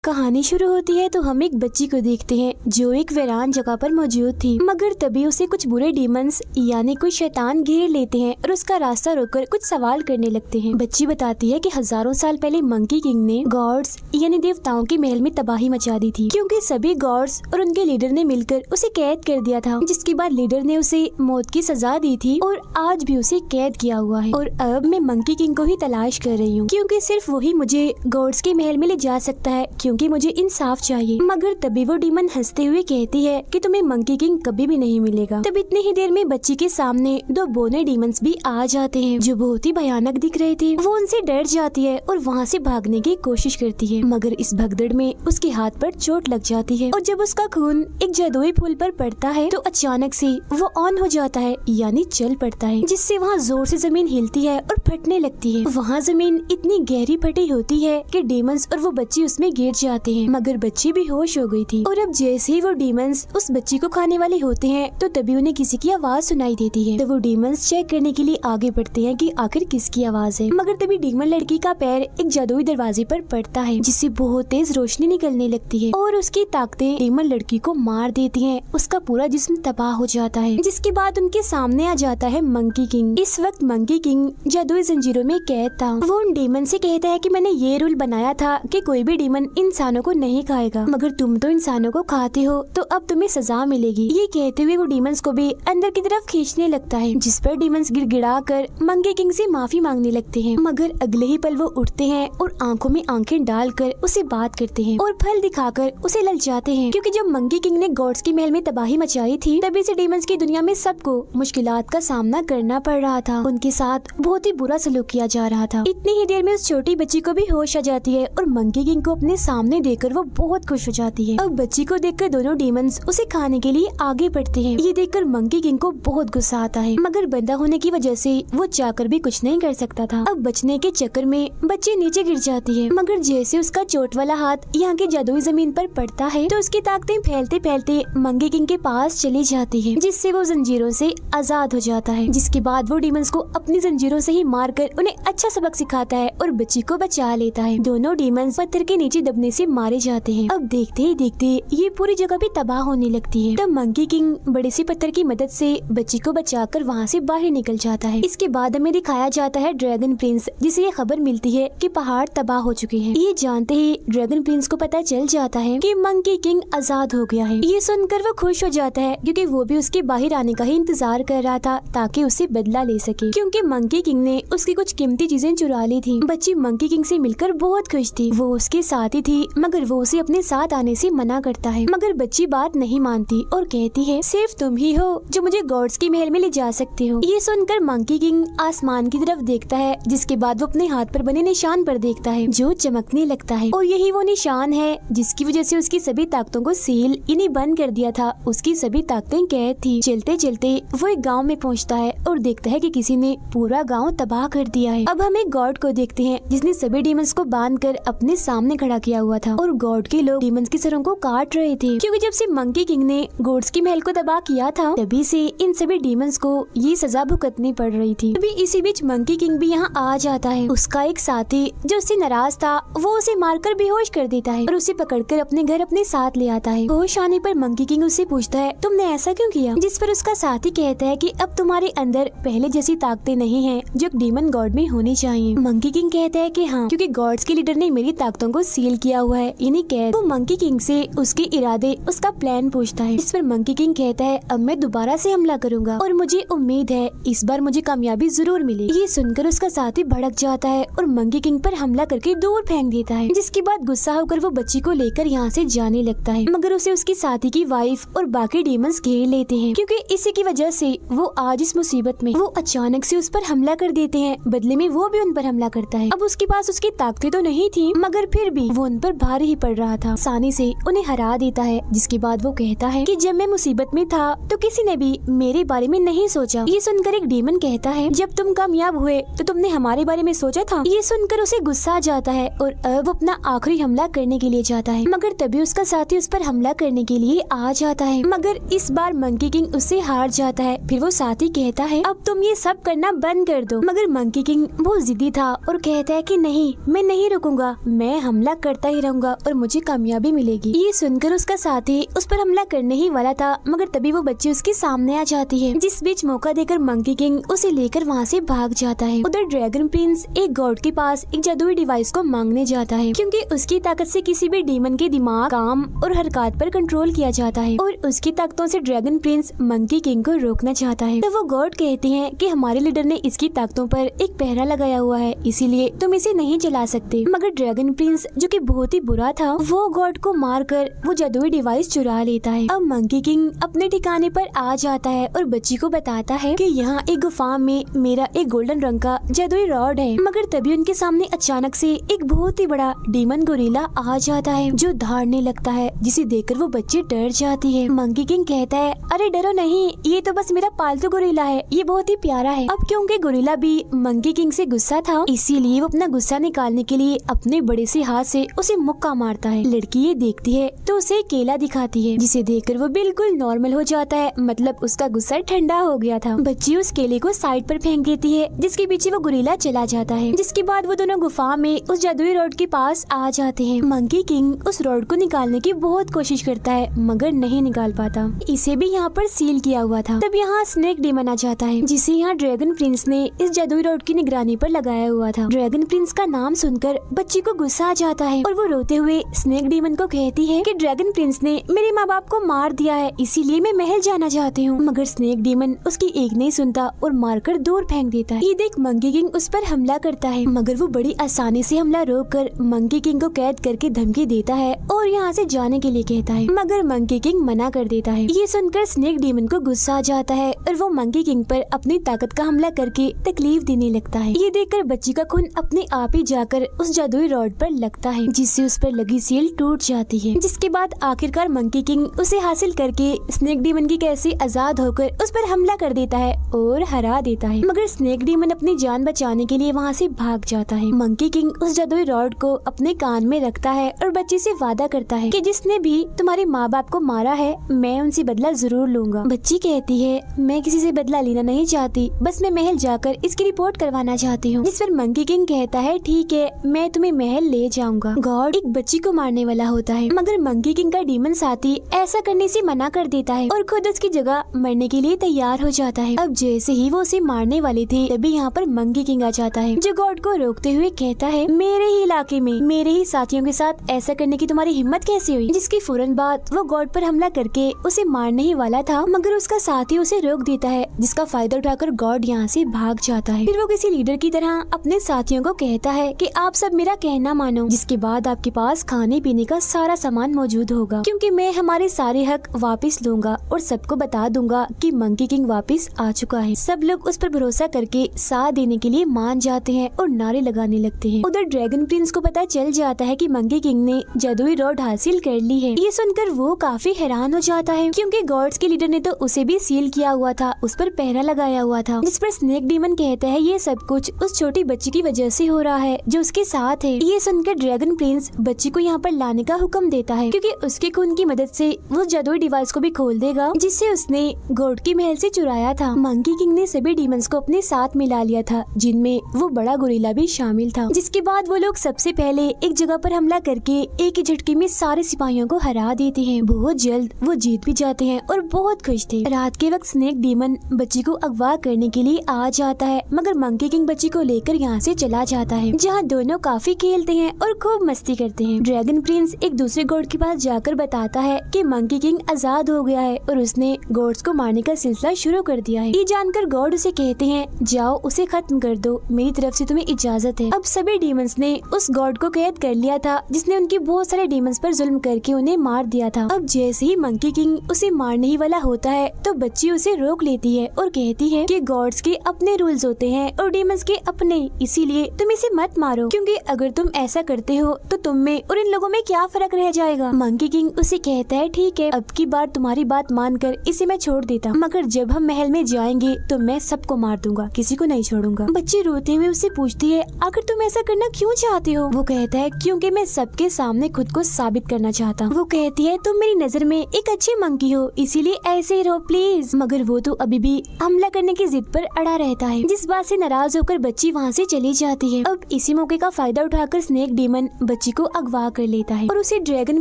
कहानी शुरू होती है तो हम एक बच्ची को देखते हैं जो एक वीरान जगह पर मौजूद थी, मगर तभी उसे कुछ बुरे डीमंस यानी कुछ शैतान घेर लेते हैं और उसका रास्ता रोककर कुछ सवाल करने लगते हैं। बच्ची बताती है कि हजारों साल पहले मंकी किंग ने गॉड्स यानी देवताओं के महल में तबाही मचा दी थी, क्योंकि सभी गॉड्स और उनके लीडर ने मिलकर उसे कैद कर दिया था, जिसके बाद लीडर ने उसे मौत की सजा दी थी और आज भी उसे कैद किया हुआ है। और अब मैं मंकी किंग को ही तलाश कर रही हूँ, क्योंकि सिर्फ वही मुझे गॉड्स के महल में ले जा सकता है, क्योंकि मुझे इंसाफ चाहिए। मगर तभी वो डीमन हंसते हुए कहती है कि तुम्हें मंकी किंग कभी भी नहीं मिलेगा। तब इतनी ही देर में बच्ची के सामने दो बोने डीमंस भी आ जाते हैं जो बहुत ही भयानक दिख रहे थे। वो उनसे डर जाती है और वहाँ से भागने की कोशिश करती है, मगर इस भगदड़ में उसके हाथ पर चोट लग जाती है और जब उसका खून एक जादुई फूल पर पड़ता है तो अचानक से वो ऑन हो जाता है यानी चल पड़ता है, जिससे वहाँ जोर से जमीन हिलती है और फटने लगती है। वहाँ जमीन इतनी गहरी फटी होती है कि डीमंस और वो बच्ची उसमें गिर जाते हैं, मगर बच्ची भी होश हो गई थी। और अब जैसे ही वो डीमंस उस बच्ची को खाने वाले होते हैं तो तभी उन्हें किसी की आवाज सुनाई देती है। तो वो डीमंस चेक करने के लिए आगे बढ़ते हैं कि आखिर किसकी आवाज है, मगर तभी डीमन लड़की का पैर एक जादुई दरवाजे पर पड़ता है, जिससे बहुत तेज रोशनी निकलने लगती है और उसकी ताकतें डीमन लड़की को मार देती हैं। उसका पूरा जिस्म तबाह हो जाता है, जिसके बाद उनके सामने आ जाता है मंकी किंग। इस वक्त मंकी किंग जादुई जंजीरों में कैद था। वो उन डीमन से कहता है कि मैंने ये रूल बनाया था कि कोई भी डीमन इंसानों को नहीं खाएगा, मगर तुम तो इंसानों को खाते हो तो अब तुम्हें सजा मिलेगी। ये कहते हुए वो डीमंस को भी अंदर की तरफ खींचने लगता है, जिस पर डीमंस गिड़गिड़ा कर मंकी किंग से माफी मांगने लगते हैं। मगर अगले ही पल वो उठते हैं और आंखों में आंखें डालकर उसे बात करते हैं और फल दिखाकर उसे ललचाते हैं, क्योंकि जब मंकी किंग ने गॉड्स के महल में तबाही मचाई थी तभी से डीमंस की दुनिया में सबको मुश्किलात का सामना करना पड़ रहा था। उनके साथ बहुत ही बुरा सलूक किया जा रहा था। इतनी ही देर में उस छोटी बच्ची को भी होश आ जाती है और मंकी किंग को अपने सामने देखकर वो बहुत खुश हो जाती है। अब बच्ची को देखकर दोनों डीमंस उसे खाने के लिए आगे बढ़ते हैं। ये देखकर मंकी किंग को बहुत गुस्सा आता है, मगर बंधा होने की वजह से वो चाहकर भी कुछ नहीं कर सकता था। अब बचने के चक्कर में बच्ची नीचे गिर जाती है, मगर जैसे उसका चोट वाला हाथ यहाँ की जादुई जमीन पर पड़ता है तो उसकी ताकतें फैलते फैलते मंकी किंग के पास चली जाती है, जिससे वो जंजीरों से आजाद हो जाता है। जिसके बाद वो डीमंस को अपनी जंजीरों से ही मारकर उन्हें अच्छा सबक सिखाता है और बच्ची को बचा लेता है। दोनों डीमंस पत्थर के नीचे दबने से मारे जाते हैं। अब देखते ही देखते ये पूरी जगह भी तबाह होने लगती है। तब मंकी किंग बड़े से पत्थर की मदद से बच्ची को बचाकर वहाँ से बाहर निकल जाता है। इसके बाद हमें दिखाया जाता है ड्रैगन प्रिंस, जिसे ये खबर मिलती है कि पहाड़ तबाह हो चुके हैं। ये जानते ही ड्रैगन प्रिंस को पता चल जाता है कि मंकी किंग आजाद हो गया है। ये सुनकर वो खुश हो जाता है, क्योंकि वो भी उसके बाहर आने का ही इंतजार कर रहा था ताकि उसे बदला ले सके, क्योंकि मंकी किंग ने उसकी कुछ कीमती चीजें चुरा ली थी। बच्ची मंकी किंग से मिलकर बहुत खुश थी। वो उसके साथ ही थी, मगर वो उसे अपने साथ आने से मना करता है, मगर बच्ची बात नहीं मानती और कहती है सिर्फ तुम ही हो जो मुझे गॉड्स के महल में ले जा सकते हो। ये सुनकर मंकी किंग आसमान की तरफ देखता है, जिसके बाद वो अपने हाथ पर बने निशान पर देखता है जो चमकने लगता है, और यही वो निशान है जिसकी वजह से उसकी सभी ताकतों को सील इन्हीं बंद कर दिया था। उसकी सभी ताकतें कैद थी। चलते चलते वो एक गाँव में पहुँचता है और देखता है कि किसी ने पूरा गाँव तबाह कर दिया है। अब हम एक गॉड को देखते हैं जिसने सभी डीमंस को बांध कर अपने सामने खड़ा किया हुआ था, और गॉड के लोग डीमंस के सरों को काट रहे थे, क्योंकि जब से मंकी किंग ने गॉड्स के महल को तबाह किया था तभी से इन सभी डीमंस को ये सजा भुगतनी पड़ रही थी। तभी इसी बीच मंकी किंग भी यहाँ आ जाता है। उसका एक साथी जो उससे नाराज था वो उसे मारकर बेहोश कर देता है और उसे पकड़कर अपने घर अपने साथ ले आता है। होश आने पर मंकी किंग उससे पूछता है तुमने ऐसा क्यों किया, जिस पर उसका साथी कहता है कि अब तुम्हारे अंदर पहले जैसी ताकतें नहीं है जो एक डीमन गॉड में होनी चाहिए। मंकी किंग कहता है कि हाँ, क्योंकि गॉड्स के लीडर ने मेरी ताकतों को सील किया हुआ है, इन्हीं कैद। वो मंकी किंग से उसके इरादे उसका प्लान पूछता है, इस पर मंकी किंग कहता है अब मैं दोबारा से हमला करूंगा और मुझे उम्मीद है इस बार मुझे कामयाबी जरूर मिलेगी। ये सुनकर उसका साथी भड़क जाता है और मंकी किंग पर हमला करके दूर फेंक देता है, जिसके बाद गुस्सा होकर वो बच्ची को लेकर यहाँ से जाने लगता है, मगर उसे उसकी साथी की वाइफ और बाकी डीमंस घेर लेते हैं, क्योंकि इसी की वजह से वो आज इस मुसीबत में वो अचानक से उस पर हमला कर देते हैं। बदले में वो भी उन पर हमला करता है। अब उसके पास उसकी ताकतें तो नहीं थी, मगर फिर भी वो उन पर भारी ही पड़ रहा था। आसानी से उन्हें हरा देता है, जिसके बाद वो कहता है कि जब मैं मुसीबत में था तो किसी ने भी मेरे बारे में नहीं सोचा। ये सुनकर एक डीमन कहता है जब तुम कामयाब हुए तो तुमने हमारे बारे में सोचा था। ये सुनकर उसे गुस्सा आ जाता है और अब वो अपना आखिरी हमला करने के लिए जाता है, मगर तभी उसका साथी उस पर हमला करने के लिए आ जाता है, मगर इस बार मंकी किंग उससे हार जाता है। फिर वो साथी कहता है अब तुम ये सब करना बंद कर दो, मगर मंकी किंग बहुत जिद्दी था और कहता है कि नहीं, मैं नहीं रुकूंगा, मैं हमला करता ही रहूंगा और मुझे कामयाबी मिलेगी। ये सुनकर उसका साथी उस पर हमला करने ही वाला था, मगर तभी वो बच्ची उसके सामने आ जाती है, जिस बीच मौका देकर मंकी किंग उसे लेकर वहाँ से भाग जाता है। उधर ड्रैगन प्रिंस एक गॉड के पास एक जादुई डिवाइस को मांगने जाता है, क्योंकि उसकी ताकत से किसी भी डीमन के दिमाग, काम और हरकत पर कंट्रोल किया जाता है, और उसकी ताकतों से ड्रैगन प्रिंस मंकी किंग को रोकना चाहता है। तो वो गॉड कहते हैं कि हमारे लीडर ने इसकी ताकतों पर एक पहरा लगाया हुआ है, इसीलिए तुम इसे नहीं चला सकते। मगर ड्रैगन प्रिंस, जो कि बहुत ही बुरा था, वो गॉड को मारकर वो जादुई डिवाइस चुरा लेता है। अब मंकी किंग अपने ठिकाने पर आ जाता है और बच्ची को बताता है कि यहाँ एक गुफा में मेरा एक गोल्डन रंग का जादुई रॉड है। मगर तभी उनके सामने अचानक से एक बहुत ही बड़ा डीमन गोरिल्ला आ जाता है, जो दहाड़ने लगता है, जिसे देखकर वो बच्ची डर जाती है। मंकी किंग कहता है, अरे डरो नहीं, ये तो बस मेरा पालतू गोरिल्ला है, ये बहुत ही प्यारा है। अब क्योंकि गोरिल्ला भी मंकी किंग से गुस्सा था, इसीलिए वो अपना गुस्सा निकालने के लिए अपने बड़े से हाथ से उसे मुक्का मारता है। लड़की ये देखती है तो उसे केला दिखाती है, जिसे देखकर वो बिल्कुल नॉर्मल हो जाता है, मतलब उसका गुस्सा ठंडा हो गया था। बच्ची उस केले को साइड पर फेंक देती है, जिसके पीछे वो गोरिल्ला चला जाता है। जिसके बाद वो दोनों गुफा में उस जादुई रॉड के पास आ जाते हैं। मंकी किंग उस रॉड को निकालने की बहुत कोशिश करता है, मगर नहीं निकाल पाता। इसे भी यहाँ पर सील किया हुआ था। तब यहाँ स्नेक डीमन आ जाता है, जिसे यहाँ ड्रैगन प्रिंस ने इस जादुई रॉड की निगरानी पर लगाया हुआ था। ड्रैगन प्रिंस का नाम सुनकर बच्ची को गुस्सा आ जाता है, और वो रोते हुए स्नेक डीमन को कहती है कि ड्रैगन प्रिंस ने मेरे माँ बाप को मार दिया है, इसीलिए मैं महल जाना चाहती हूँ। मगर स्नेक डीमन उसकी एक नहीं सुनता और मारकर दूर फेंक देता है। ये देख मंकी किंग उस पर हमला करता है, मगर वो बड़ी आसानी से हमला रोककर मंकी किंग को कैद करके धमकी देता है और यहाँ से जाने के लिए कहता है, मगर मंकी किंग मना कर देता है। ये सुनकर स्नेक डीमन को गुस्सा आ जाता है और वो मंकी किंग पर अपनी ताकत का हमला करके तकलीफ देने लगता है। ये देखकर बच्ची का खून अपने आप ही जाकर उस जादुई रॉड पर लगता है, जिससे उस पर लगी सील टूट जाती है। जिसके बाद आखिरकार मंकी किंग उसे हासिल करके स्नेक डीमन की कैसे आजाद होकर उस पर हमला कर देता है और हरा देता है। मगर स्नेक डीमन अपनी जान बचाने के लिए वहाँ से भाग जाता है। मंकी किंग उस जादुई रॉड को अपने कान में रखता है और बच्ची से वादा करता है कि जिसने भी तुम्हारे माँ बाप को मारा है, मैं उनसे बदला जरूर लूंगा। बच्ची कहती है, मैं किसी से बदला लेना नहीं चाहती, बस मैं महल जाकर इसकी रिपोर्ट करवाना चाहती हूँ। जिस पर मंकी किंग कहता है, ठीक है, मैं तुम्हें महल ले जाऊंगा। गॉड एक बच्ची को मारने वाला होता है, मगर मंकी किंग का डीमन साथी ऐसा करने से मना कर देता है और खुद उसकी जगह मरने के लिए तैयार हो जाता है। अब जैसे ही वो उसे मारने वाले थे, तभी यहाँ पर मंकी किंग आ जाता है, जो गॉड को रोकते हुए कहता है, मेरे ही इलाके में मेरे ही साथियों के साथ ऐसा करने की तुम्हारी हिम्मत कैसे हुई? जिसकी फौरन बाद वो गॉड पर हमला करके उसे मारने ही वाला था, मगर उसका साथी उसे रोक देता है, जिसका फायदा उठाकर गॉड यहाँ से भाग जाता है। फिर वो किसी लीडर की तरह अपने साथियों को कहता है कि आप सब मेरा कहना मानो, जिसके बाद आपके पास खाने पीने का सारा सामान मौजूद होगा, क्योंकि मैं हमारे सारे हक वापस लूंगा और सबको बता दूंगा कि मंकी किंग वापस आ चुका है। सब लोग उस पर भरोसा करके साथ देने के लिए मान जाते हैं और नारे लगाने लगते हैं। उधर ड्रैगन प्रिंस को पता चल जाता है कि मंकी किंग ने जादुई रॉड हासिल कर ली है। ये सुनकर वो काफी हैरान हो जाता है, क्योंकि गॉड्स के लीडर ने तो उसे भी सील किया हुआ था, उस पर पहरा लगाया हुआ था। जिस पर स्नेक डीमन कहता है, ये सब कुछ उस छोटी बच्ची की वजह से हो रहा है जो उसके साथ है। ये सुनकर ड्रैगन प्रिंस बच्ची को यहाँ पर लाने का हुक्म देता है, क्योंकि उसके खून की मदद से वो जादुई डिवाइस को भी खोल देगा, जिससे उसने गॉड के महल से चुराया था। मंकी किंग ने सभी डीमंस को अपने साथ मिला लिया था, जिनमें वो बड़ा गोरिल्ला भी शामिल था। जिसके बाद वो लोग सबसे पहले एक जगह पर हमला करके एक ही झटके में सारे सिपाहियों को हरा देते हैं। बहुत जल्द वो जीत भी जाते हैं और बहुत खुश थे। रात के वक्त स्नेक डीमन बच्ची को अगवा करने के लिए आ जाता है, मगर मंकी किंग बच्ची को लेकर यहाँ से चला जाता है, जहाँ दोनों काफी खेलते हैं और खूब मस्ती करते हैं। ड्रैगन प्रिंस एक दूसरे गॉड के पास जाकर बताता है कि मंकी किंग आजाद हो गया है और उसने गॉड्स को मारने का सिलसिला शुरू कर दिया है। ये जानकर गॉड उसे कहते हैं, जाओ उसे खत्म कर दो, मेरी तरफ से तुम्हें इजाजत है। अब सभी डीमंस ने उस गॉड को कैद कर लिया था, जिसने उनके बहुत सारे डीमंस पर जुल्म करके उन्हें मार दिया था। अब जैसे ही मंकी किंग उसे मारने ही वाला होता है, तो बच्ची उसे रोक लेती है और कहती है कि गॉड्स के अपने रूल्स होते हैं और डीमंस के अपने, इसीलिए तुम इसे मत मारो, क्योंकि अगर तुम ऐसा करते हो तो तुम में और इन लोगों में क्या फर्क रह जाएगा। मंकी किंग उसे कहता है, ठीक है, अब की बार तुम्हारी बात मानकर इसे मैं छोड़ देता हूँ, मगर जब हम महल में जाएंगे तो मैं सबको मार दूंगा, किसी को नहीं छोड़ूंगा। बच्ची रोते हुए उससे पूछती है, आखिर तुम ऐसा करना क्यों चाहती हो? वो कहता है, क्योंकि मैं सबके सामने खुद को साबित करना चाहता हूँ। वो कहती है, तुम मेरी नजर में एक अच्छी मंकी हो, इसीलिए ऐसे ही रहो प्लीज। मगर वो तो अभी भी हमला करने की जिद पर अड़ा रहता है, जिस बात से नाराज होकर बच्ची वहाँ से चली जाती है। अब इसी मौके का फायदा उठाकर स्नेक डीमन बच्ची बच्ची को अगवा कर लेता है और उसे ड्रैगन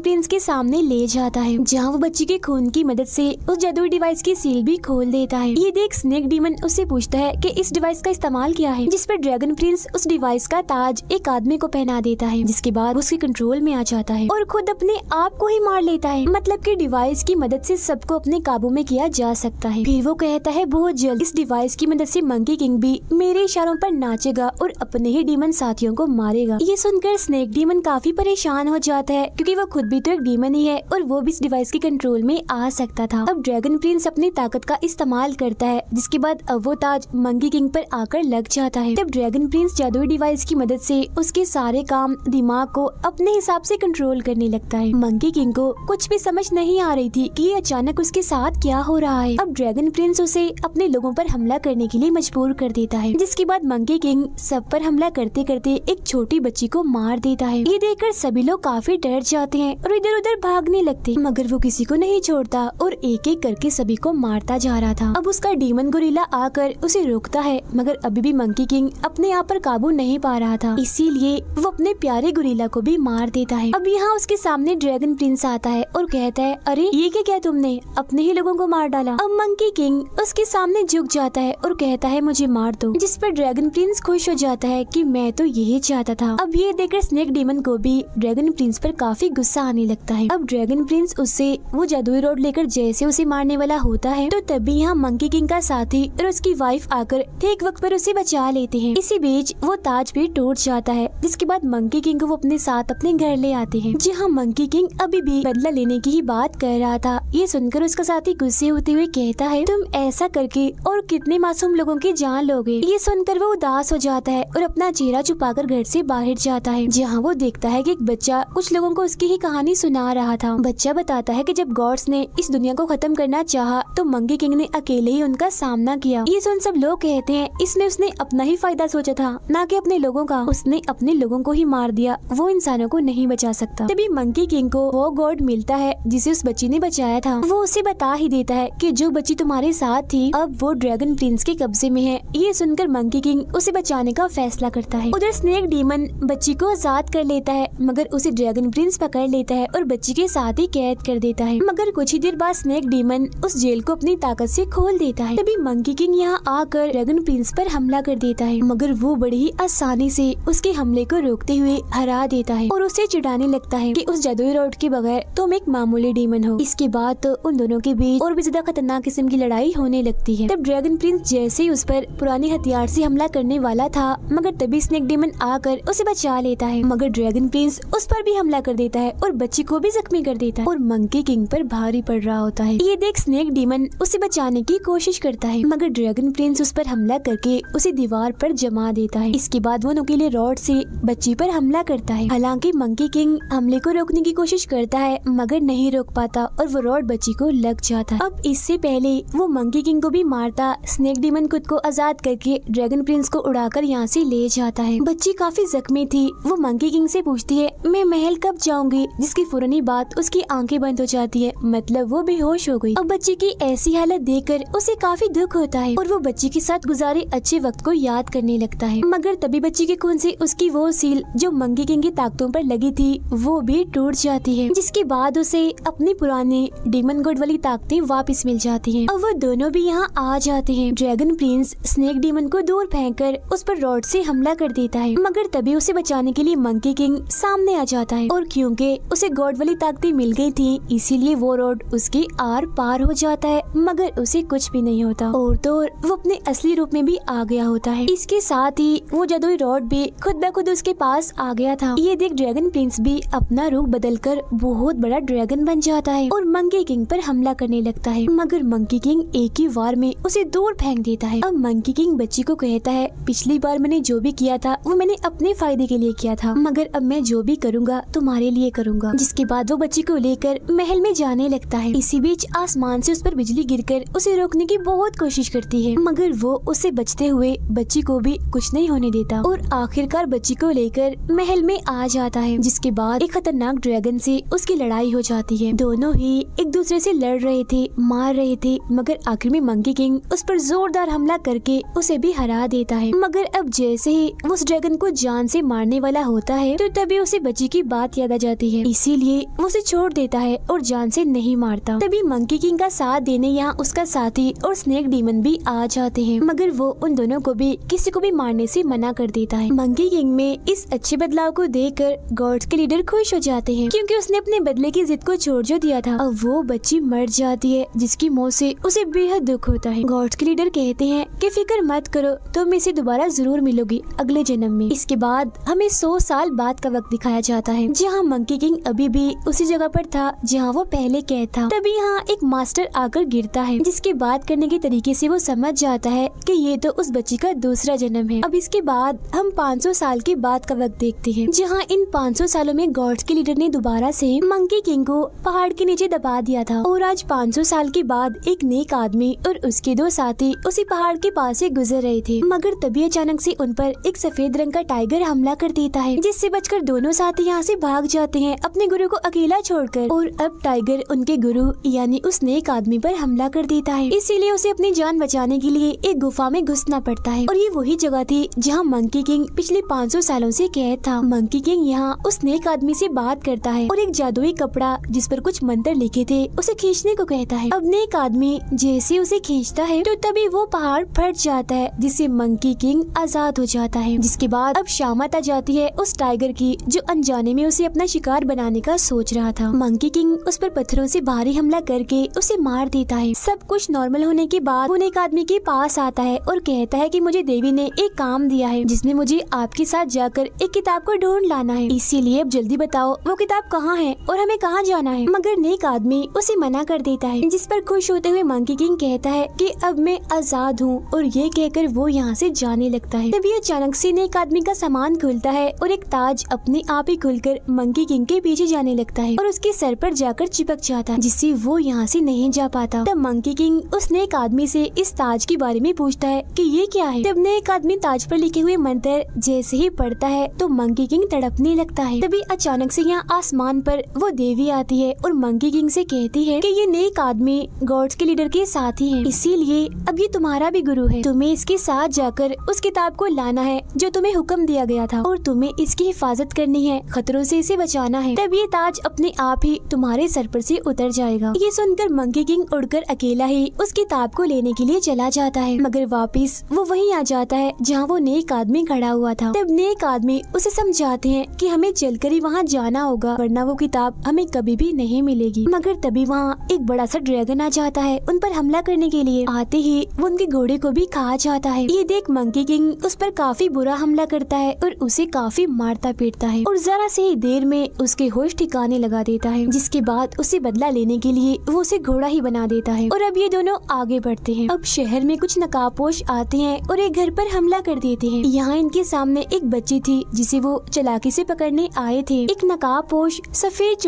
प्रिंस के सामने ले जाता है, जहाँ वो बच्ची के खून की मदद से उस जादुई डिवाइस की सील भी खोल देता है। ये देख स्नेक डीमन उससे पूछता है कि इस डिवाइस का इस्तेमाल क्या है, जिस पर ड्रैगन प्रिंस उस डिवाइस का ताज एक आदमी को पहना देता है, जिसके बाद उसके कंट्रोल में आ जाता है और खुद अपने आप को ही मार लेता है। मतलब कि डिवाइस की मदद से सबको अपने काबू में किया जा सकता है। फिर वो कहता है बहुत जल्द इस डिवाइस की मदद से मंकी किंग भी मेरे इशारों पर नाचेगा और अपने ही डीमन साथियों को मारेगा। ये सुनकर स्नेक डीमन काफी परेशान हो जाता है, क्योंकि वो खुद भी तो एक डीमन ही है और वो भी इस डिवाइस के कंट्रोल में आ सकता था। अब ड्रैगन प्रिंस अपनी ताकत का इस्तेमाल करता है, जिसके बाद अब वो ताज मंकी किंग पर आकर लग जाता है। तब ड्रैगन प्रिंस जादुई डिवाइस की मदद से उसके सारे काम दिमाग को अपने हिसाब से कंट्रोल करने लगता है। मंकी किंग को कुछ भी समझ नहीं आ रही थी कि ये अचानक उसके साथ क्या हो रहा है। अब ड्रैगन प्रिंस उसे अपने लोगों पर हमला करने के लिए मजबूर कर देता है, जिसके बाद मंकी किंग सब पर हमला करते करते एक छोटी बच्ची को मार देता है। ये देखकर सभी लोग काफी डर जाते हैं और इधर उधर भागने लगते, मगर वो किसी को नहीं छोड़ता और एक एक करके सभी को मारता जा रहा था। अब उसका डीमन गोरिल्ला आकर उसे रोकता है, मगर अभी भी मंकी किंग अपने आप पर काबू नहीं पा रहा था, इसीलिए वो अपने प्यारे गोरिल्ला को भी मार देता है। अब यहाँ उसके सामने ड्रैगन प्रिंस आता है और कहता है, अरे ये क्या किया तुमने, अपने ही लोगों को मार डाला। अब मंकी किंग उसके सामने झुक जाता है और कहता है मुझे मार दो, जिस पर ड्रैगन प्रिंस खुश हो जाता है कि मैं तो यही चाहता था। अब ये देखकर स्नेक डीमन को भी ड्रैगन प्रिंस पर काफी गुस्सा आने लगता है। अब ड्रैगन प्रिंस उससे वो जादुई रॉड लेकर जैसे उसे मारने वाला होता है, तो तभी यहाँ मंकी किंग का साथी और उसकी वाइफ आकर ठीक वक्त पर उसे बचा लेते हैं। इसी बीच वो ताज भी टूट जाता है, जिसके बाद मंकी किंग को वो अपने साथ अपने घर ले आते हैं, जहाँ मंकी किंग अभी भी बदला लेने की ही बात कर रहा था। ये सुनकर उसका साथी गुस्से होते हुए कहता है, तुम ऐसा करके और कितने मासूम लोगों की जान लोगे। ये सुनकर वो उदास हो जाता है और अपना चेहरा छुपाकर घर से बाहर जाता है, जहाँ वो देखता है कि एक बच्चा कुछ लोगों को उसकी ही कहानी सुना रहा था। बच्चा बताता है कि जब गॉड्स ने इस दुनिया को खत्म करना चाहा तो मंकी किंग ने अकेले ही उनका सामना किया। ये सुन सब लोग कहते हैं, इसमें उसने अपना ही फायदा सोचा था, ना कि अपने लोगों का। उसने अपने लोगों को ही मार दिया, वो इंसानों को नहीं बचा सकता। तभी मंकी किंग को वो गॉड मिलता है जिसे उस बच्ची ने बचाया था। वो उसे बता ही देता है कि जो बच्ची तुम्हारे साथ थी अब वो ड्रैगन प्रिंस के कब्जे में है। ये सुनकर मंकी किंग उसे बचाने का फैसला करता है। उधर स्नेक डीमन बच्ची को आजाद कर लेता है, मगर उसे ड्रैगन प्रिंस पकड़ लेता है और बच्ची के साथ ही कैद कर देता है। मगर कुछ ही देर बाद स्नेक डीमन उस जेल को अपनी ताकत से खोल देता है। तभी मंकी किंग यहाँ आकर ड्रैगन प्रिंस पर हमला कर देता है, मगर वो बड़ी ही आसानी से उसके हमले को रोकते हुए हरा देता है और उसे चिढ़ाने लगता है कि उस जादुई रॉड के बगैर तुम एक मामूली डीमन हो। इसके बाद तो उन दोनों के बीच और भी ज्यादा खतरनाक किस्म की लड़ाई होने लगती है। तब ड्रैगन प्रिंस जैसे ही उस पर पुराने हथियार से हमला करने वाला था, मगर तभी स्नेक डीमन आकर उसे बचा लेता है, मगर ड्रैगन प्रिंस उस पर भी हमला कर देता है और बच्ची को भी जख्मी कर देता है और मंकी किंग पर भारी पड़ रहा होता है। ये देख स्नेक डीमन उसे बचाने की कोशिश करता है, मगर ड्रैगन प्रिंस उस पर हमला करके उसे दीवार पर जमा देता है। इसके बाद वो नुकीले रॉड से बच्ची पर हमला करता है। हालांकि मंकी किंग हमले को रोकने की कोशिश करता है, मगर नहीं रोक पाता और वो रॉड बच्ची को लग जाता है। अब इससे पहले वो मंकी किंग को भी मारता, स्नेक डीमन खुद को आजाद करके ड्रैगन प्रिंस को उड़ाकर यहाँ से ले जाता है। बच्ची काफी जख्मी थी। वो मंकी किंग से पूछती है, मैं महल कब जाऊंगी, जिसकी फौरनी बात उसकी आंखें बंद हो जाती है, मतलब वो बेहोश हो गई। अब बच्ची की ऐसी हालत देखकर उसे काफी दुख होता है और वो बच्ची के साथ गुजारे अच्छे वक्त को याद करने लगता है। मगर तभी बच्ची के खून से उसकी वो सील जो मंकी किंग की ताकतों पर लगी थी वो भी टूट जाती है, जिसके बाद उसे अपनी पुरानी डीमन गॉड वाली ताकतें वापस मिल जाती हैं। अब वो दोनों भी यहाँ आ जाते हैं। ड्रैगन प्रिंस स्नेक डीमन को दूर फेंककर उस पर रॉड से हमला कर देता है, मगर तभी उसे बचाने के लिए मंकी किंग सामने आ जाता है और क्योंकि उसे गॉड वाली ताकतें मिल गई थी, इसीलिए वो रॉड उसके आर पार हो जाता है, मगर उसे कुछ भी नहीं होता और तो वो अपने असली रूप में भी आ गया होता है। इसके साथ ही वो जादुई रॉड भी खुद ब खुद उसके पास आ गया था। ये देख ड्रैगन प्रिंस भी अपना रूप बदलकर बहुत बड़ा ड्रैगन बन जाता है और मंकी किंग पर हमला करने लगता है, मगर मंकी किंग एक ही वार में उसे दूर फेंक देता है। अब मंकी किंग बच्ची को कहता है, पिछली बार मैंने जो भी किया था वो मैंने अपने फायदे के लिए किया था, मगर अब मैं जो भी करूँगा तुम्हारे लिए करूँगा। जिसके बाद वो बच्ची को लेकर महल में जाने लगता है। इसी बीच आसमान से उस पर बिजली गिरकर उसे रोकने की बहुत कोशिश करती है, मगर वो उसे बचते हुए बच्ची को भी कुछ नहीं होने देता और आखिरकार बच्ची को लेकर महल में आ जाता है। जिसके बाद एक खतरनाक ड्रैगन से उसकी लड़ाई हो जाती है। दोनों ही एक दूसरे से लड़ रहे थे, मार रहे थे, मगर आखिर में मंकी किंग उस पर जोरदार हमला करके उसे भी हरा देता है। मगर अब जैसे ही वो उस ड्रैगन को जान से मारने वाला होता है तो तभी उसे बच्ची की बात याद आ जाती है, इसीलिए वो उसे छोड़ देता है और जान से नहीं मारता। तभी मंकी किंग का साथ देने यहाँ उसका साथी और स्नेक डीमन भी आ जाते हैं, मगर वो उन दोनों को भी किसी को भी मारने से मना कर देता है। मंकी किंग में इस अच्छे बदलाव को देखकर गॉड्स के लीडर खुश हो जाते हैं, क्योंकि उसने अपने बदले की जिद को छोड़ जो दिया था। अब वो बच्ची मर जाती है, जिसकी मौत से उसे बेहद दुख होता है। गॉड्स के लीडर कहते हैं कि फिक्र मत करो, तुम इसे दोबारा जरूर मिलोगी अगले जन्म में। इसके बाद हमें 100 साल बाद का वक्त दिखाया जाता है, जहाँ मंकी किंग अभी भी उसी जगह पर था जहाँ वो पहले कैद था। तभी यहाँ एक मास्टर आकर गिरता है, जिसके बात करने के तरीके से वो समझ जाता है कि ये तो उस बच्ची का दूसरा जन्म है। अब इसके बाद हम 500 साल के बाद का वक्त देखते हैं, जहाँ इन 500 सालों में गॉड्स के लीडर ने दोबारा से मंकी किंग को पहाड़ के नीचे दबा दिया था। और आज 500 साल के बाद एक नेक आदमी और उसके 2 साथी उसी पहाड़ के पास से गुजर रहे थे, मगर तभी अचानक से उन पर एक सफेद रंग का टाइगर हमला कर देता है, जिससे बचकर दोनों साथी यहाँ से भाग जाते हैं अपने गुरु को अकेला छोड़कर। और अब टाइगर उनके गुरु यानी उस नेक आदमी पर हमला कर देता है, इसीलिए उसे अपनी जान बचाने के लिए एक गुफा में घुसना पड़ता है। और ये वही जगह थी जहाँ मंकी किंग पिछले 500 सालों से कैद था। मंकी किंग यहाँ उस नेक आदमी से बात करता है और एक जादुई कपड़ा जिस पर कुछ मंत्र लिखे थे उसे खींचने को कहता है। अब नेक आदमी जैसे उसे खींचता है तो तभी वो पहाड़ फट जाता है, जिससे मंकी किंग आजाद हो जाता है। जिसके बाद अब शामत आ जाती है उस टाइगर की, जो अनजाने में उसे अपना शिकार बनाने का सोच रहा था। मंकी किंग उस पर पत्थरों से भारी हमला करके उसे मार देता है। सब कुछ नॉर्मल होने के बाद वो नेक आदमी के पास आता है और कहता है कि मुझे देवी ने एक काम दिया है, जिसमें मुझे आपके साथ जाकर एक किताब को ढूंढ लाना है, इसीलिए अब जल्दी बताओ वो किताब कहाँ है और हमें कहाँ जाना है। मगर नेक आदमी उसे मना कर देता है, जिस पर खुश होते हुए मंकी किंग कहता है कि अब मैं आजाद हूँ, और ये कहकर वो यहाँ से जाने लगता है। तभी अचानक से नेक आदमी का सामान खुलता है और एक ताज अपने आप ही खुलकर मंकी किंग के पीछे जाने लगता है और उसके सर पर जाकर चिपक जाता है, जिससे वो यहाँ से नहीं जा पाता। तब मंकी किंग उस नेक आदमी से इस ताज के बारे में पूछता है कि ये क्या है। तब नेक आदमी ताज पर लिखे हुए मंत्र जैसे ही पढ़ता है तो मंकी किंग तड़पने लगता है। तभी अचानक से यहाँ आसमान पर वो देवी आती है और मंकी किंग से कहती है कि ये नेक आदमी गॉड्स के लीडर के साथी है, इसीलिए अब ये तुम्हारा भी गुरु है। तुम्हें इसके साथ जाकर उस किताब को लाना है जो तुम्हें हुक्म दिया गया था, और तुम्हें इसकी हिफाजत करनी है, खतरों से इसे बचाना है। तब ये ताज अपने आप ही तुम्हारे सर पर से उतर जाएगा। ये सुनकर मंकी किंग उड़कर अकेला ही उस किताब को लेने के लिए चला जाता है, मगर वापिस वो वहीं आ जाता है जहाँ वो नेक आदमी खड़ा हुआ था। तब नेक आदमी उसे समझाते हैं कि हमें चलकर ही वहाँ जाना होगा, वरना वो किताब हमें कभी भी नहीं मिलेगी। मगर तभी वहाँ एक बड़ा सा ड्रैगन आ जाता है उन पर हमला करने के लिए। आते ही वो उनके घोड़े को भी खा जाता है। ये देख मंकी किंग उस पर काफी बुरा हमला करता है और उसे काफी मारता पीटता है, और जरा से ही देर में उसके होश ठिकाने लगा देता है। जिसके बाद उसे बदला लेने के लिए वो उसे घोड़ा ही बना देता है। और अब ये दोनों आगे बढ़ते हैं। अब शहर में कुछ नकाबपोश आते हैं और एक घर पर हमला कर देते हैं। यहाँ इनके सामने एक बच्ची थी जिसे वो चालाकी से पकड़ने आए थे। एक नकाबपोश सफेद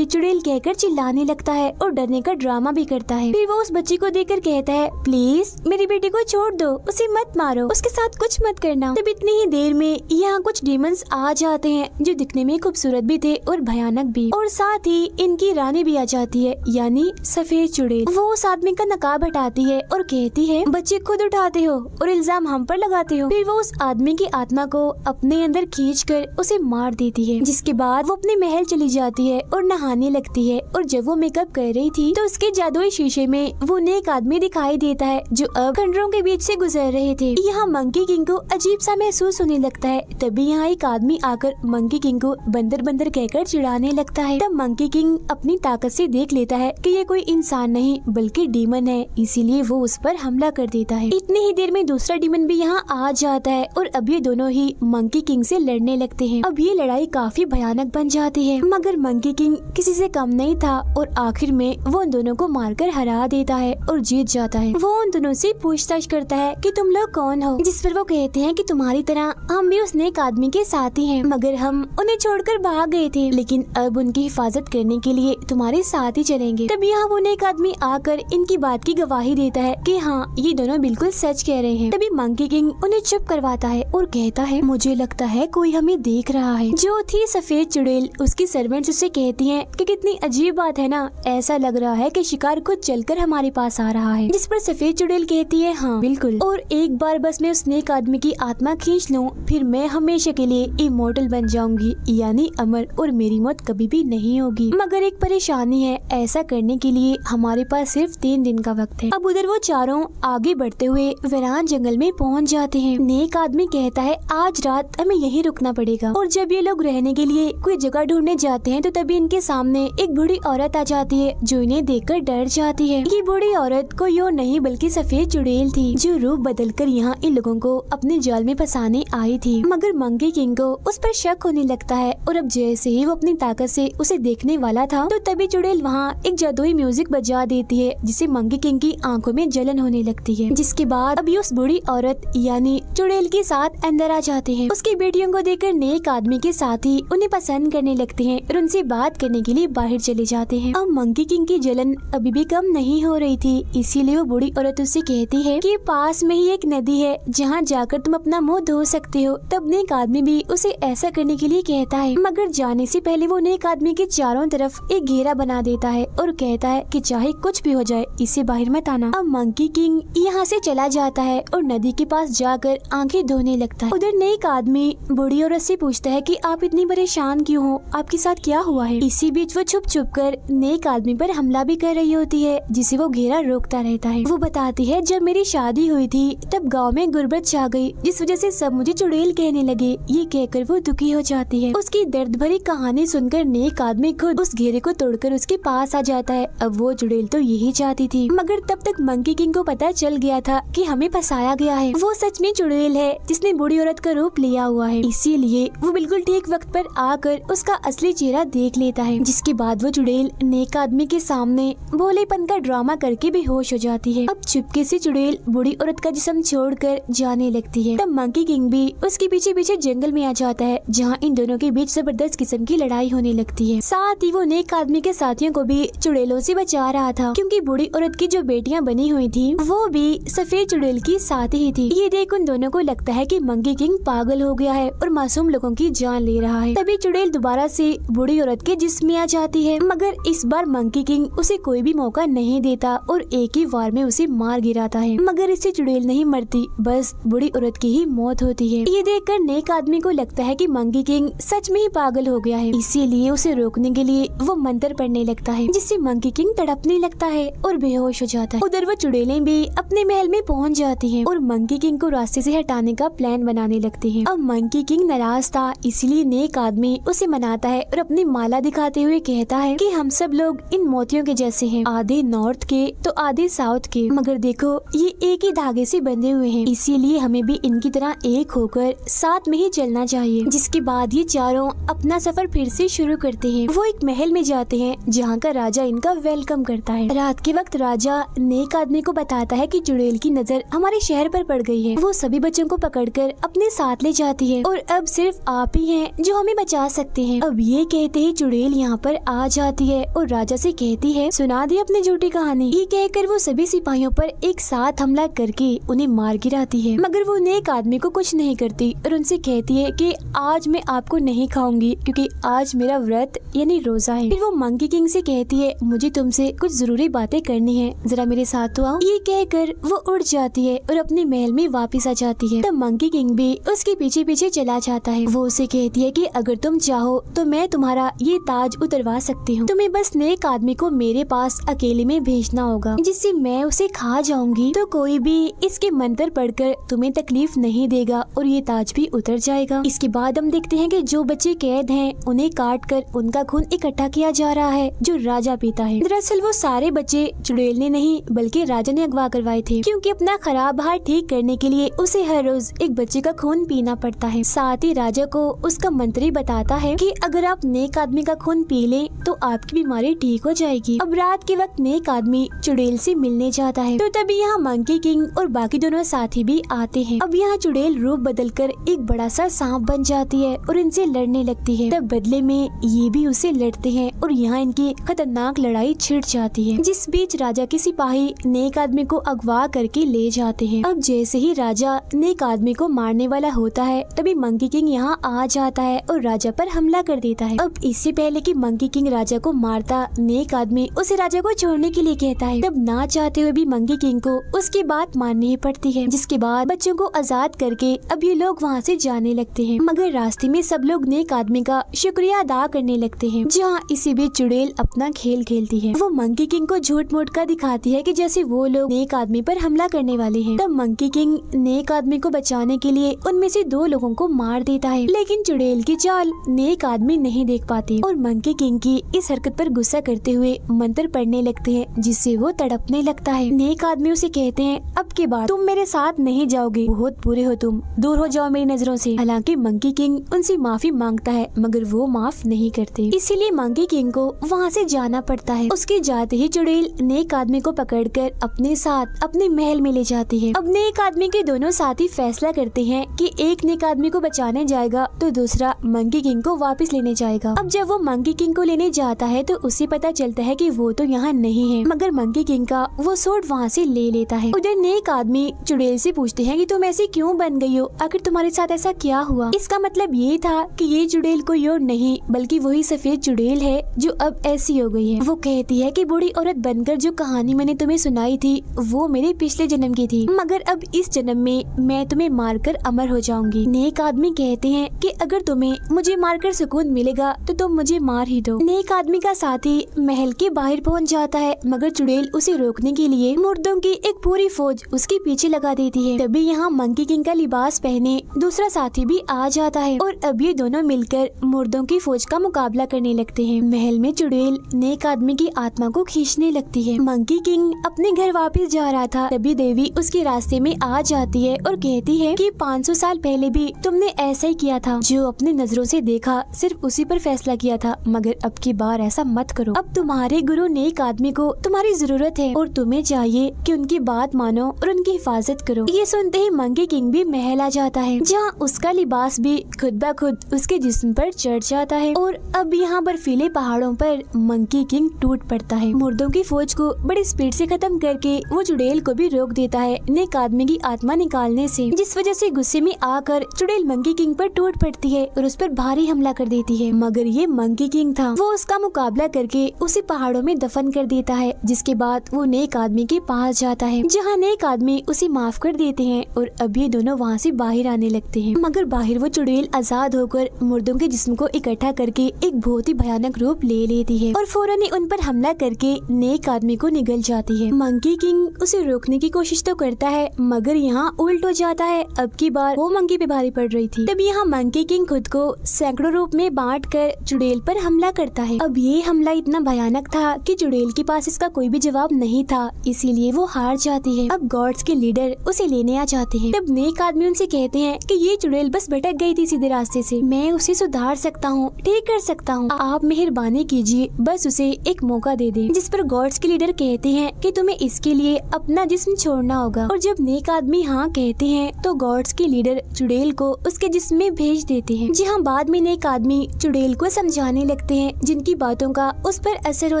चुड़ैल कहकर चिल्लाने लगता है और डरने का ड्रामा भी करता है। फिर वो उस बच्ची को देखकर कहता है, प्लीज मेरी बेटी को छोड़ दो, उसे मत मारो, उसके साथ कुछ मत करना। तब इतनी ही देर में यहाँ कुछ डीमंस आ जाते हैं जो दिखने में खूबसूरत भी थे और भयानक भी, और साथ ही इनकी रानी भी आ जाती है यानी सफेद चुड़ैल। वो उस आदमी का नकाब हटाती है और कहती है, बच्चे खुद उठाते हो और इल्जाम हम पर लगाते हो। फिर वो उस आदमी की आत्मा को अपने अंदर खींचकर उसे मार देती है। जिसके बाद वो अपने महल चली जाती है और नहाने लगती है, और जब वो मेकअप कर रही थी तो उसके जादुई शीशे में वो नेक आदमी दिखाई देता है जो अब खंडरों के बीच से गुजर रहे थे। यहाँ मंकी किंग को अजीब सा महसूस होने लगता है। तभी यहाँ एक आदमी आकर मंकी किंग को बंदर बंदर कहकर चिढ़ाने लगता है। तब मंकी किंग अपनी ताकत से देख लेता है कि ये कोई इंसान नहीं बल्कि डीमन है, इसीलिए वो उस पर हमला कर देता है। इतनी ही देर में दूसरा डीमन भी यहाँ आ जाता है और अब ये दोनों ही मंकी किंग से लड़ने लगते हैं। अब ये लड़ाई काफी भयानक बन जाती है, मगर मंकी किंग किसी से कम नहीं था और आखिर में वो उन दोनों को मारकर हरा देता है और जीत जाता है। वो उन दोनों से पूछताछ करता है कि तुम लोग कौन हो, जिस पर वो कहते हैं कि तुम्हारी तरह हम भी उस नेक आदमी के साथी हैं, मगर हम उन्हें छोड़कर भाग गए थे, लेकिन अब उनकी हिफाजत करने के लिए तुम्हारे साथ ही चलेंगे। तब यहाँ वो नेक आदमी आकर इनकी बात की गवाही देता है कि हाँ ये दोनों बिल्कुल सच कह रहे हैं। तभी मंकी किंग उन्हें चुप करवाता है और कहता है, मुझे लगता है कोई हमें देख रहा है। जो थी सफेद चुड़ैल, उसकी सर्वेंट्स उससे कहती हैं कि कितनी अजीब बात है ना, ऐसा लग रहा है कि शिकार खुद चलकर हमारे पास आ रहा है। जिस पर सफेद चुड़ैल कहती है, हाँ बिल्कुल, और एक बार बस मैं उस नेक आदमी की आत्मा खींच लूं, फिर मैं हमेशा के लिए इमॉर्टल बन जाऊंगी, यानी अमर, और मेरी मौत कभी भी नहीं होगी। मगर एक परेशानी है, ऐसा करने के लिए हमारे पास सिर्फ 3 दिन का वक्त है। अब उधर वो चारों आगे बढ़ते हुए वीरान जंगल में पहुंच जाते हैं। नेक आदमी कहता है आज रात हमें यहीं रुकना पड़ेगा। और जब ये लोग रहने के लिए कोई जगह ढूंढने जाते हैं तो तभी इनके सामने एक बूढ़ी औरत आ जाती है जो इन्हें देखकर डर जाती है। ये बूढ़ी औरत कोई और नहीं बल्कि सफेद चुड़ैल थी, जो रूप बदलकर यहाँ इन लोगों को अपने जाल में फंसाने आई थी। मगर मंकी किंग को उस पर शक होने लगता है और अब जैसे ही वो अपनी ताकत से उसे देखने वाला था तो तभी चुड़ैल वहाँ एक जादुई म्यूजिक बजा देती है, जिससे मंकी किंग की आंखों में जलन होने लगती है। जिसके बाद अभी उस बूढ़ी औरत यानी चुड़ैल के साथ अंदर आ जाते हैं। उसकी बेटियों को देखकर नेक आदमी के साथ ही उन्हें पसंद करने लगते हैं और उनसे बात करने के लिए बाहर चले जाते हैं। अब मंकी किंग की जलन अभी भी कम नहीं हो रही थी, इसीलिए वो बूढ़ी औरत उससे कहती है कि पास में ही एक नदी है जहाँ जाकर तुम अपना मुंह धो सकते हो। तब नेक आदमी भी उसे ऐसा करने के लिए कहता है, मगर जाने से पहले वो नेक आदमी के चारों तरफ एक घेरा बना देता है और कहता है कि चाहे कुछ भी हो जाए इसे बाहर मत आना। अब मंकी किंग यहाँ से चला जाता है और नदी के पास जाकर आंखें धोने लगता है। उधर नेक आदमी बूढ़ी औरत से पूछता है कि आप इतनी परेशान क्यों हो, आपके साथ क्या हुआ है। इसी बीच वो छुप छुप कर नेक आदमी पर हमला भी कर रही होती है, जिसे वो घेरा रोकता रहता है। वो बताती है जब मेरी शादी हुई थी तब गाँव में गुर्बत छा गई, जिस वजह से सब मुझे चुड़ैल कहने लगे। ये कहकर वो दुखी हो जाती है। उसकी दर्द भरी कहानी सुनकर नेक आदमी खुद उस घेरे को तोड़कर उसके पास आ जाता है। अब वो चुड़ैल तो यही चाहती थी, मगर तब तक मंकी किंग को पता चल गया था कि हमें फंसाया गया है। वो सच में चुड़ैल है जिसने बूढ़ी औरत का रूप लिया हुआ है, इसीलिए वो बिल्कुल ठीक वक्त पर आकर उसका असली चेहरा देख लेता है। जिसके बाद वो चुड़ैल नेक आदमी के सामने भोलेपन का ड्रामा करके बेहोश हो जाती है। अब चुपके से चुड़ैल बूढ़ी औरत का जिस्म छोड़कर जाने लगती है। तब मंकी किंग भी उसके पीछे पीछे जंगल में आ जाता है, जहाँ इन दोनों के बीच जबरदस्त किस्म की लड़ाई होने लगती है। साथ ही वो नेक आदमी के साथियों को भी चुड़ैलों से बचा रहा था, क्योंकि बूढ़ी औरत की जो बेटियां बनी हुई थी वो भी सफेद चुड़ैल की साथ ही थी। ये देख उन दोनों को लगता है कि मंकी किंग पागल हो गया है और मासूम लोगों की जान ले रहा है। तभी चुड़ैल दोबारा से बूढ़ी औरत के जिस्म में आ जाती है, मगर इस बार मंकी किंग उसे कोई भी मौका नहीं देता और एक ही वार में उसे मार गिराता है। मगर इससे चुड़ैल नहीं मरती, बस बूढ़ी औरत की ही मौत होती है। ये देखकर नेक आदमी को लगता है कि मंकी किंग सच में ही पागल हो गया है, इसीलिए उसे रोकने के लिए वो मंत्र पढ़ने लगता है, जिससे मंकी किंग तड़पने लगता है और बेहोश हो जाता है। उधर वो चुड़ैलें भी अपने महल में पहुंच जाती हैं और मंकी किंग को रास्ते से हटाने का प्लान बनाने लगती हैं। अब मंकी किंग नाराज था, इसलिए नेक आदमी उसे मनाता है और अपनी माला दिखाते हुए कहता है कि हम सब लोग इन मोतियों के जैसे हैं, आधे नॉर्थ के तो आधे साउथ के, मगर देखो ये एक ही धागे से बंधे हुए हैं, इसीलिए हमें भी इनकी तरह एक होकर साथ में ही चलना चाहिए। जिसके बाद ये चारों अपना सफर फिर से शुरू करते हैं। वो एक महल में जाते हैं जहाँ का राजा इनका वेलकम करता है। रात के वक्त राजा नेक आदमी को बताता है कि चुड़ैल की नजर हमारे शहर पर पड़ गई है। वो सभी बच्चों को पकड़कर अपने साथ ले जाती है और अब सिर्फ आप ही हैं जो हमें बचा सकते हैं। अब ये कहते ही चुड़ैल यहाँ पर आ जाती है और राजा से कहती है सुना दी अपनी झूठी कहानी। ये कहकर वो सभी सिपाहियों पर एक साथ हमला करके उन्हें मार गिराती है, मगर वो नेक आदमी को कुछ नहीं करती और उनसे कहती है कि आज मैं आपको नहीं खाऊंगी क्योंकि आज मेरा व्रत यानी रोजा है। फिर वो मंकी किंग से कहती है मुझे तुमसे कुछ जरूरी बातें करनी है, जरा मेरे साथ तो आओ। ये कहकर वो उड़ जाती है और अपने महल में वापस आ जाती है। तब मंकी किंग भी उसके पीछे पीछे चला जाता है। वो उसे कहती है कि अगर तुम चाहो तो मैं तुम्हारा ये ताज उतरवा सकती हूँ, तुम्हें बस नेक आदमी को मेरे पास अकेले में भेजना होगा, जिससे मैं उसे खा जाऊंगी तो कोई भी इसके मंत्र पढ़कर तुम्हें तकलीफ नहीं देगा और ये ताज भी उतर जाएगा। इसके बाद हम देखते हैं कि जो बच्चे कैद हैं उन्हें काट कर उनका खून इकट्ठा किया जा रहा है जो राजा पीता है। दरअसल वो सारे बच्चे चुड़ैल ने नहीं बल्कि राजा ने अगवा करवाए थे, क्योंकि अपना खराब हाथ ठीक करने के लिए उसे हर रोज एक बच्चे का खून पीना पड़ता है। साथ ही राजा को उसका मंत्री बताता है कि अगर आप नेक आदमी का खून पी लें तो आपकी बीमारी ठीक हो जाएगी। अब रात के वक्त नेक आदमी चुड़ैल से मिलने जाता है तो तभी यहाँ मंकी किंग और बाकी दोनों साथी भी आते हैं। अब यहाँ चुड़ैल रूप बदलकर एक बड़ा सा सांप बन जाती है और इनसे लड़ने लगती है। तब बदले में ये भी उसे लड़ते हैं और यहाँ इनकी खतरनाक लड़ाई छिड़ जाती है, जिस बीच राजा के सिपाही नेक आदमी को अगवा करके ले जाते हैं। अब जैसे ही राजा नेक आदमी को मारने वाला होता है तभी मंकी किंग यहाँ आ जाता है और राजा पर हमला कर देता है। अब इससे पहले कि मंकी किंग राजा को मारता, नेक आदमी उसे राजा को छोड़ने के लिए कहता है। तब ना चाहते हुए भी मंकी किंग को उसकी बात माननी ही पड़ती है, जिसके बाद बच्चों को आजाद करके अब ये लोग वहाँ से जाने लगते हैं। हैं, मगर रास्ते में सब लोग नेक आदमी का शुक्रिया अदा करने लगते हैं। जहाँ इसी बीच चुड़ैल अपना खेल खेलती है। वो मंकी किंग को झूठ मूठ का दिखाती है कि जैसे वो लोग नेक आदमी पर हमला करने वाले हैं। तब मंकी किंग नेक आदमी को बचाने के लिए उनमें से 2 लोगों को मार देता है, लेकिन चुड़ैल की चाल नेक आदमी नहीं देख पाती और मंकी किंग की इस हरकत पर गुस्सा करते हुए मंत्र पढ़ने लगते हैं, जिससे वो तड़पने लगता है। नेक आदमी उसे कहते हैं, अब के बाद तुम मेरे साथ नहीं जाओगे, बहुत बुरे हो तुम, दूर हो जाओ मेरी नजरों से। हालांकि मंकी किंग उनसे माफी मांगता है, मगर वो माफ नहीं करते, इसीलिए मंकी किंग को वहाँ से जाना पड़ता है। उसके जाते ही चुड़ैल नेक आदमी को पकड़कर अपने साथ अपने महल में ले जाती है। अब नेक आदमी के दोनों साथी फैसला करते हैं कि एक नेक आदमी को बचाने जाएगा तो दूसरा मंकी किंग को वापस लेने जाएगा। अब जब वो मंकी किंग को लेने जाता है तो उसे पता चलता है कि वो तो यहाँ नहीं है, मगर मंकी किंग का वो सूट वहाँ से ले लेता है। उधर नेक आदमी चुड़ैल से पूछते हैं कि तुम ऐसी क्यों बन गई हो, आखिर तुम्हारे साथ ऐसा क्या हुआ। इसका मतलब ये था कि ये चुड़ैल कोई और नहीं बल्कि वही सफेद चुड़ैल है जो अब ऐसी हो गई है। वो कहती है कि बूढ़ी औरत बनकर जो कहानी मैंने तुम्हें सुनाई थी वो मेरे पिछले जन्म की थी, मगर अब इस जन्म में मैं तुम्हें मारकर अमर हो जाऊंगी। नेक आदमी कहते हैं कि अगर तुम्हें मुझे मारकर सुकून मिलेगा तो तुम मुझे मार ही दो। नेक आदमी का साथी महल के बाहर पहुंच जाता है, मगर चुड़ैल उसे रोकने के लिए मुर्दों की एक पूरी फौज उसके पीछे लगा देती है। तभी यहाँ मंकी किंग का लिबास पहने दूसरा साथी भी आ जाता है और अब ये दोनों मिलकर मुर्दों की फौज का मुकाबला करने लगते हैं। महल में चुड़ैल नेक आदमी की आत्मा को खींचने लगती है। मंकी किंग अपने घर वापस जा रहा था, तभी देवी उसके रास्ते में आ जाती है और कहती है कि 500 साल पहले भी तुमने ऐसा ही किया था, जो अपनी नजरों से देखा सिर्फ उसी पर फैसला किया था, मगर अब की बार ऐसा मत करो। अब तुम्हारे गुरु नेक आदमी को तुम्हारी जरूरत है और तुम्हें चाहिए कि उनकी बात मानो और उनकी हिफाजत करो। ये सुनते ही मंकी किंग भी महल आ जाता है, जहाँ उसका लिबास भी खुद ब खुद उसके जिस्म पर चढ़ जाता है और अब यहाँ बर्फीले पहाड़ों पर मंकी किंग टूट पड़ता है। मुर्दों की फौज को बड़ी स्पीड से खत्म करके वो चुड़ैल को भी रोक देता है नेक आदमी की आत्मा निकालने से, जिस वजह से गुस्से में आकर चुड़ैल मंकी किंग पर टूट पड़ती है और उस पर भारी हमला कर देती है। मगर ये मंकी किंग था, वो उसका मुकाबला करके उसे पहाड़ों में दफन कर देता है, जिसके बाद वो नेक आदमी के पास जाता है, जहाँ नेक आदमी उसे माफ कर देते हैं और अब ये दोनों वहाँ से बाहर आने लगते हैं। मगर बाहर वो चुड़ैल आजाद होकर मुर्दों के जिस्म को इकट्ठा करके एक बहुत ही भयानक रूप ले लेती है और फौरन ही उन पर हमला करके नेक आदमी को निगल जाती है। मंकी किंग उसे रोकने की कोशिश तो करता है, मगर यहाँ उल्ट हो जाता है। अब की बार वो मंकी पे भारी पड़ रही थी। तब यहाँ मंकी किंग खुद को सैकड़ों रूप में बांट कर चुड़ैल पर हमला करता है। अब ये हमला इतना भयानक था कि चुड़ैल के पास इसका कोई भी जवाब नहीं था, इसीलिए वो हार जाती है। अब गॉड्स के लीडर उसे लेने आ जाते हैं। तब नेक आदमी उनसे कहते हैं कि ये चुड़ैल बस भटक गई थी सीधे रास्ते से, मैं उसे सुधार सकता हूँ, ठीक कर सकता हूँ, आप मेहरबानी कीजिए, बस उसे एक मौका दे दें। जिस पर गॉड्स के लीडर कहते हैं कि तुम्हें इसके लिए अपना जिस्म छोड़ना होगा और जब नेक आदमी हाँ कहते हैं तो गॉड्स के लीडर चुड़ैल को उसके जिस्म में भेज देते हैं। जहाँ बाद में नेक आदमी चुड़ैल को समझाने लगते हैं, जिनकी बातों का उस पर असर हो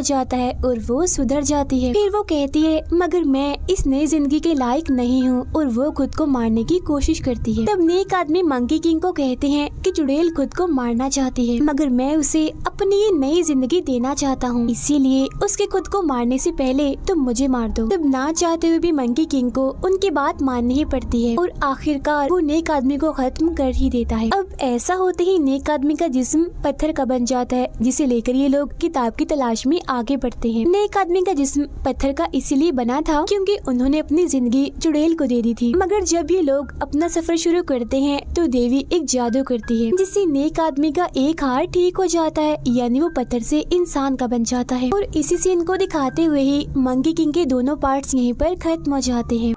जाता है और वो सुधर जाती है। फिर वो कहती है मगर मैं इस नई जिंदगी के लायक नहीं हूँ और वो खुद को मारने की कोशिश करती है। तब नेक आदमी मंकी किंग को कहते हैं कि चुड़ैल खुद को मारना चाहती है, मगर मैं उसे अपनी ये नई जिंदगी देना चाहता हूँ, इसीलिए उसके खुद को मारने से पहले तुम मुझे मार दो। तब ना चाहते हुए भी मंकी किंग को उनकी बात माननी ही पड़ती है और आखिरकार वो नेक आदमी को खत्म कर ही देता है। अब ऐसा होते ही नेक आदमी का जिस्म पत्थर का बन जाता है, जिसे लेकर ये लोग किताब की तलाश में आगे बढ़ते हैं। नेक आदमी का जिस्म पत्थर का इसीलिए बना था क्योंकि उन्होंने अपनी जिंदगी चुड़ैल को दे दी थी। मगर जब ये लोग अपना सफर शुरू करते हैं तो देवी एक जादू करती है, जिससे नेक आदमी का एक हाथ ठीक हो जाता है, यानी वो पत्थर से इंसान का बन जाता है। और इसी सीन को दिखाते हुए ही मंकी किंग के दोनों पार्ट्स यहीं पर खत्म हो जाते हैं।